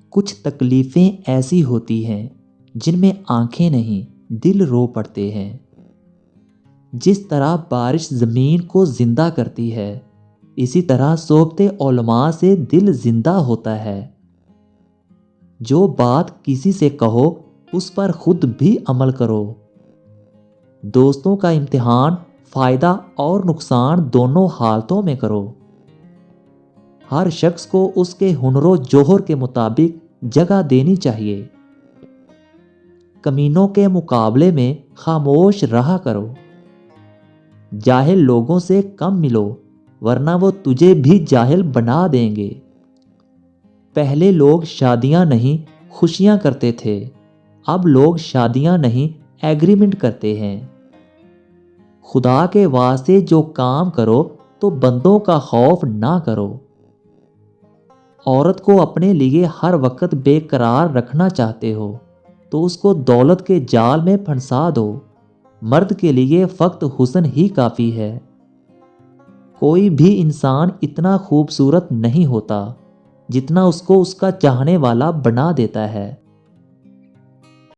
کچھ تکلیفیں ایسی ہوتی ہیں جن میں آنکھیں نہیں دل رو پڑتے ہیں۔ جس طرح بارش زمین کو زندہ کرتی ہے، اسی طرح صحبت علماء سے دل زندہ ہوتا ہے۔ جو بات کسی سے کہو اس پر خود بھی عمل کرو۔ دوستوں کا امتحان فائدہ اور نقصان دونوں حالتوں میں کرو۔ ہر شخص کو اس کے ہنر و جوہر کے مطابق جگہ دینی چاہیے۔ کمینوں کے مقابلے میں خاموش رہا کرو۔ جاہل لوگوں سے کم ملو ورنہ وہ تجھے بھی جاہل بنا دیں گے۔ پہلے لوگ شادیاں نہیں خوشیاں کرتے تھے، اب لوگ شادیاں نہیں ایگریمنٹ کرتے ہیں۔ خدا کے واسطے جو کام کرو تو بندوں کا خوف نہ کرو۔ عورت کو اپنے لیے ہر وقت بے قرار رکھنا چاہتے ہو تو اس کو دولت کے جال میں پھنسا دو۔ مرد کے لیے فقط حسن ہی کافی ہے۔ کوئی بھی انسان اتنا خوبصورت نہیں ہوتا جتنا اس کو اس کا چاہنے والا بنا دیتا ہے۔